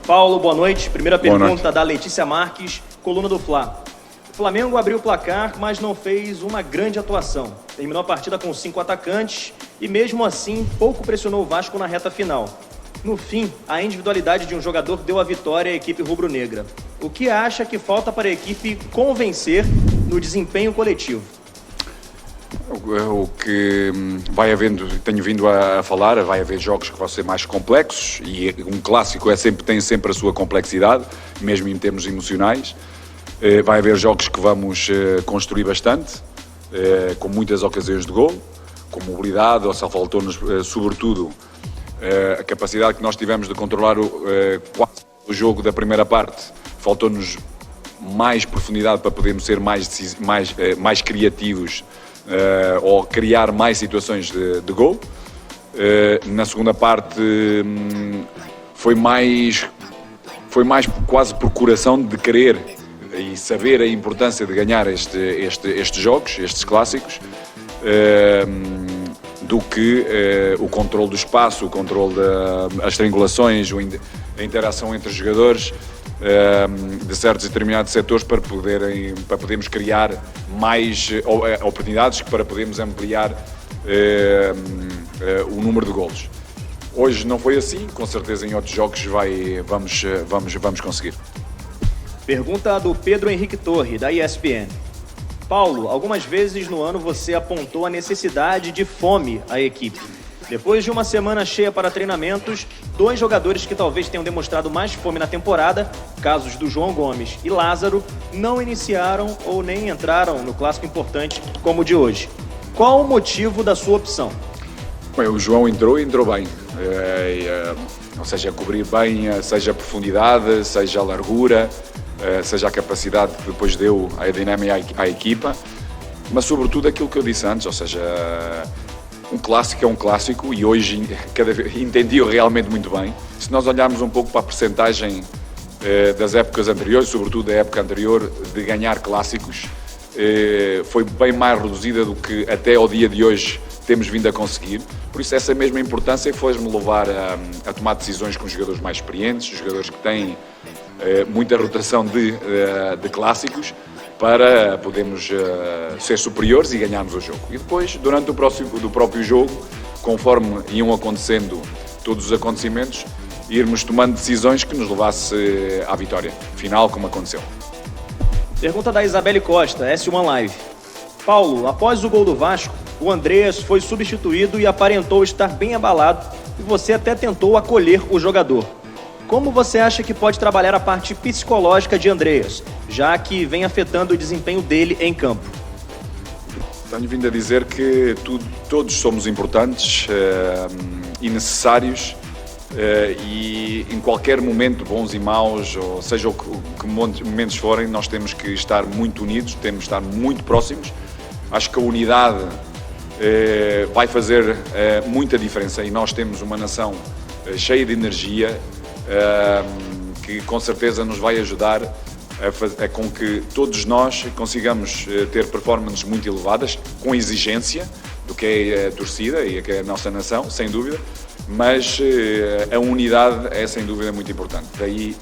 Paulo, boa noite. Primeira Boa pergunta noite. da Letícia Marques, coluna do Fla. O Flamengo abriu o placar, mas não fez uma grande atuação. Terminou a partida com 5 atacantes e, mesmo assim, pouco pressionou o Vasco na reta final. No fim, a individualidade de um jogador deu a vitória à equipe rubro-negra. O que acha que falta para a equipe convencer no desempenho coletivo? O que vai havendo, tenho vindo a falar, vai haver jogos que vão ser mais complexos e um clássico tem sempre a sua complexidade, mesmo em termos emocionais. Vai haver jogos que vamos construir bastante, com muitas ocasiões de gol, com mobilidade, ou só faltou-nos, sobretudo, a capacidade que nós tivemos de controlar quase o jogo da primeira parte. Faltou-nos mais profundidade para podermos ser mais criativos ou criar mais situações de gol. Na segunda parte foi mais quase procuração de querer e saber a importância de ganhar estes jogos, estes clássicos, do que o controle do espaço, o controle das triangulações, a interação entre os jogadores de certos e determinados setores para podermos criar mais oportunidades, para podermos ampliar o número de golos. Hoje não foi assim, com certeza em outros jogos vamos conseguir. Pergunta do Pedro Henrique Torre, da ESPN. Paulo, algumas vezes no ano você apontou a necessidade de fome à equipe. Depois de uma semana cheia para treinamentos, 2 jogadores que talvez tenham demonstrado mais fome na temporada, casos do João Gomes e Lázaro, não iniciaram ou nem entraram no clássico importante como o de hoje. Qual o motivo da sua opção? Bem, o João entrou bem, ou seja, cobrir bem, seja a profundidade, seja a largura, seja a capacidade que depois deu a dinâmica à equipa, mas sobretudo aquilo que eu disse antes, ou seja, um clássico é um clássico e hoje entendi-o realmente muito bem. Se nós olharmos um pouco para a percentagem das épocas anteriores, sobretudo da época anterior de ganhar clássicos, foi bem mais reduzida do que até ao dia de hoje temos vindo a conseguir. Por isso essa mesma importância fez-me levar a tomar decisões com jogadores mais experientes, jogadores que têm muita rotação de clássicos, para podermos ser superiores e ganharmos o jogo. E depois, durante o próprio jogo, conforme iam acontecendo todos os acontecimentos, irmos tomando decisões que nos levasse à vitória final, como aconteceu. Pergunta da Isabelle Costa, S1 Live. Paulo, após o gol do Vasco, o Andreas foi substituído e aparentou estar bem abalado e você até tentou acolher o jogador. Como você acha que pode trabalhar a parte psicológica de Andreas, já que vem afetando o desempenho dele em campo? Tenho vindo a dizer que todos somos importantes e necessários e em qualquer momento, bons e maus, ou seja o que momentos forem, nós temos que estar muito unidos, temos que estar muito próximos. Acho que a unidade vai fazer muita diferença e nós temos uma nação cheia de energia, que com certeza nos vai ajudar a com que todos nós consigamos ter performances muito elevadas, com exigência do que é a torcida e que é a nossa nação, sem dúvida, mas a unidade é sem dúvida muito importante. Daí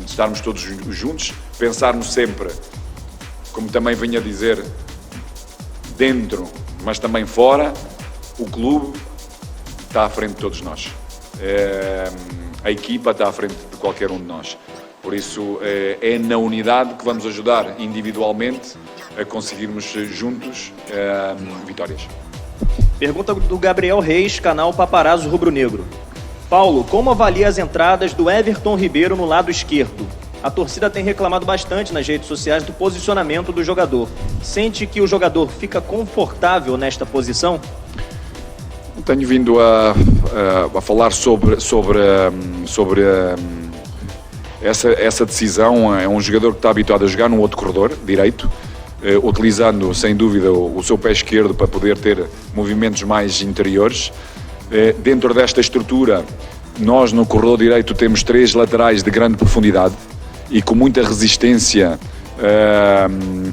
estarmos todos juntos, pensarmos sempre, como também venho a dizer, dentro, mas também fora, o clube está à frente de todos nós. A equipa está à frente de qualquer um de nós. Por isso, é na unidade que vamos ajudar individualmente a conseguirmos juntos vitórias. Pergunta do Gabriel Reis, canal Paparazzo Rubro Negro. Paulo, como avalia as entradas do Everton Ribeiro no lado esquerdo? A torcida tem reclamado bastante nas redes sociais do posicionamento do jogador. Sente que o jogador fica confortável nesta posição? Tenho vindo a falar sobre essa decisão. É um jogador que está habituado a jogar no outro corredor direito, utilizando sem dúvida o seu pé esquerdo para poder ter movimentos mais interiores. Dentro desta estrutura, nós no corredor direito temos 3 laterais de grande profundidade e com muita resistência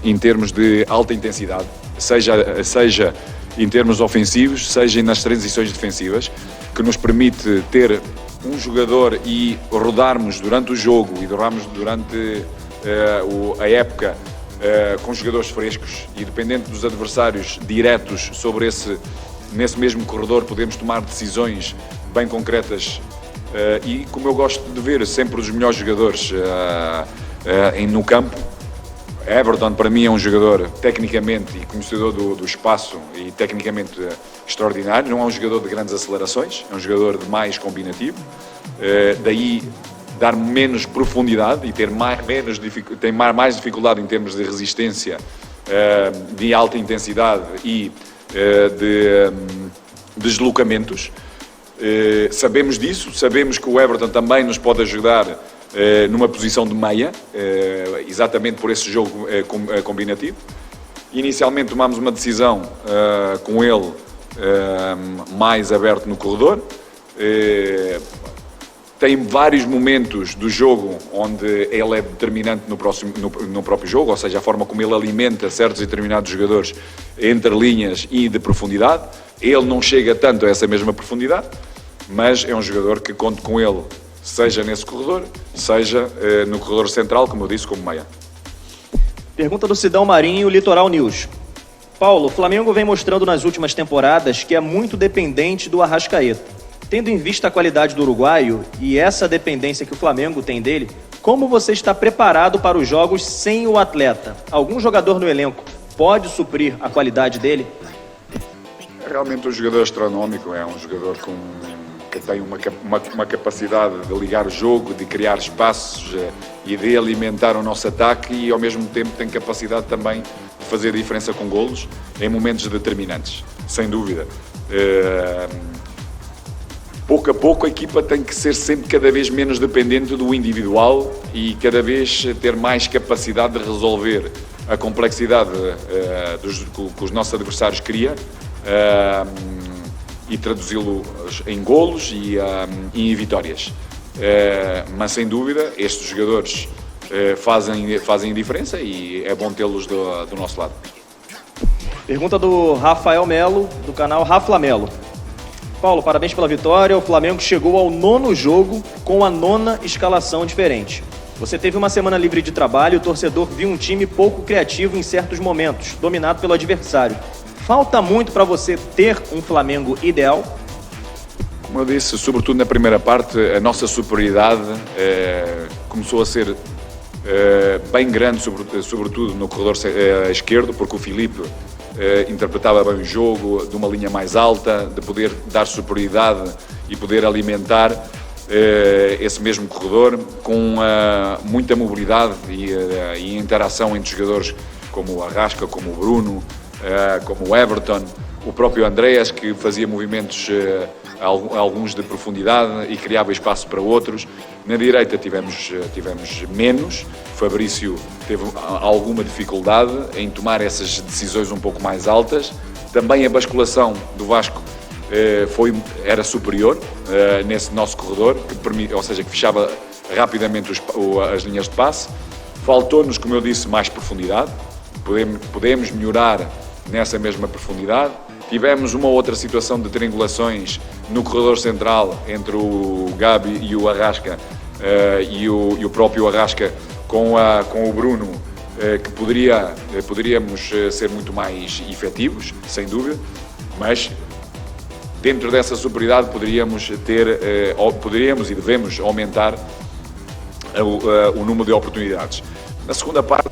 em termos de alta intensidade, seja em termos ofensivos, seja nas transições defensivas, que nos permite ter um jogador e rodarmos durante o jogo e rodarmos durante a época com jogadores frescos e dependendo dos adversários diretos sobre nesse mesmo corredor podemos tomar decisões bem concretas e como eu gosto de ver sempre os melhores jogadores no campo. Everton para mim é um jogador tecnicamente e conhecedor do espaço e tecnicamente extraordinário, não é um jogador de grandes acelerações, é um jogador de mais combinativo, daí dar menos profundidade e ter mais dificuldade em termos de resistência, de alta intensidade e de deslocamentos. Sabemos disso, sabemos que o Everton também nos pode ajudar numa posição de meia, exatamente por esse jogo combinativo. Inicialmente tomámos uma decisão com ele mais aberto no corredor. Tem vários momentos do jogo onde ele é determinante no próprio jogo, ou seja, a forma como ele alimenta certos e determinados jogadores entre linhas e de profundidade. Ele não chega tanto a essa mesma profundidade, mas é um jogador que conto com ele, seja nesse corredor, seja no corredor central, como eu disse, como meia. Pergunta do Sidão Marinho, Litoral News. Paulo, o Flamengo vem mostrando nas últimas temporadas que é muito dependente do Arrascaeta. Tendo em vista a qualidade do uruguaio e essa dependência que o Flamengo tem dele, como você está preparado para os jogos sem o atleta? Algum jogador no elenco pode suprir a qualidade dele? Realmente um jogador astronómico, é um jogador que tem uma capacidade de ligar o jogo, de criar espaços e de alimentar o nosso ataque e ao mesmo tempo tem capacidade também de fazer diferença com golos em momentos determinantes, sem dúvida. Pouco a pouco a equipa tem que ser sempre cada vez menos dependente do individual e cada vez ter mais capacidade de resolver a complexidade que os nossos adversários criam e traduzi-lo em golos e em vitórias. Mas sem dúvida estes jogadores fazem diferença e é bom tê-los do nosso lado. Pergunta do Rafael Melo, do canal Rafa Melo. Paulo, parabéns pela vitória. O Flamengo chegou ao 9º jogo com a 9ª escalação diferente. Você teve uma semana livre de trabalho e o torcedor viu um time pouco criativo em certos momentos, dominado pelo adversário. Falta muito para você ter um Flamengo ideal? Como eu disse, sobretudo na primeira parte, a nossa superioridade começou a ser bem grande, sobretudo no corredor esquerdo, porque o Filipe interpretava bem o jogo, de uma linha mais alta, de poder dar superioridade e poder alimentar esse mesmo corredor com muita mobilidade e interação entre jogadores como o Arrasca, como o Bruno, como o Everton, o próprio Andreas, que fazia movimentos alguns de profundidade e criava espaço para outros. Na direita tivemos menos. Fabrício teve alguma dificuldade em tomar essas decisões um pouco mais altas. Também a basculação do Vasco era superior nesse nosso corredor, ou seja, que fechava rapidamente as linhas de passe. Faltou-nos, como eu disse, mais profundidade. Podemos melhorar nessa mesma profundidade. Tivemos uma outra situação de triangulações no corredor central entre o Gabi e o Arrasca e o próprio Arrasca com o Bruno, que poderíamos ser muito mais efetivos, sem dúvida, mas dentro dessa superioridade poderíamos e devemos aumentar o número de oportunidades. Na segunda parte,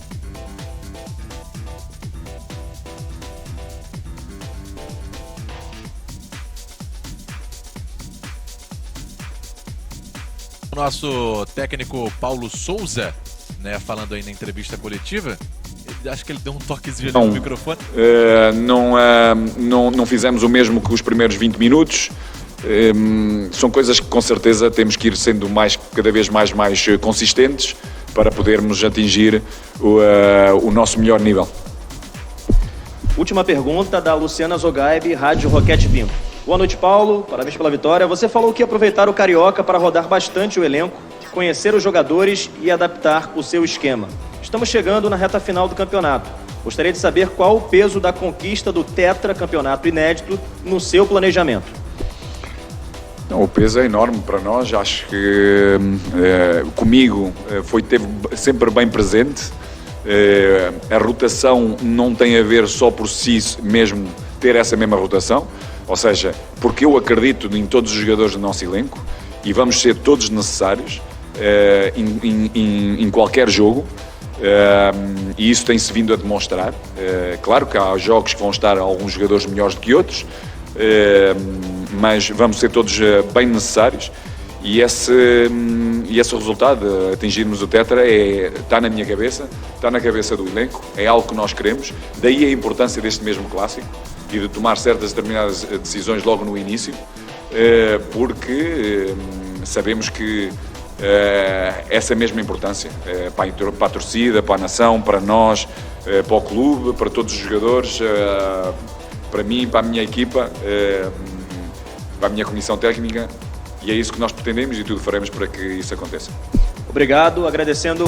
o nosso técnico Paulo Souza, né, falando aí na entrevista coletiva, acho que ele deu um toquezinho ali no microfone. Não fizemos o mesmo que os primeiros 20 minutos. São coisas que com certeza temos que ir sendo cada vez mais consistentes para podermos atingir o nosso melhor nível. Última pergunta da Luciana Zogaib, Rádio Roquete Pinto. Boa noite, Paulo. Parabéns pela vitória. Você falou que ia aproveitar o Carioca para rodar bastante o elenco, conhecer os jogadores e adaptar o seu esquema. Estamos chegando na reta final do campeonato. Gostaria de saber qual o peso da conquista do tetracampeonato inédito no seu planejamento. Não, o peso é enorme para nós, acho que comigo esteve sempre bem presente. A rotação não tem a ver só por si mesmo ter essa mesma rotação, ou seja, porque eu acredito em todos os jogadores do nosso elenco e vamos ser todos necessários em qualquer jogo. E isso tem-se vindo a demonstrar. Claro que há jogos que vão estar alguns jogadores melhores do que outros, mas vamos ser todos bem necessários e esse resultado, atingirmos o tetra, está na minha cabeça, está na cabeça do elenco, é algo que nós queremos, daí a importância deste mesmo clássico e de tomar certas determinadas decisões logo no início, porque sabemos que essa mesma importância para a torcida, para a nação, para nós, para o clube, para todos os jogadores, para mim, para a minha equipa, para a minha comissão técnica, e é isso que nós pretendemos e tudo faremos para que isso aconteça. Obrigado, agradecendo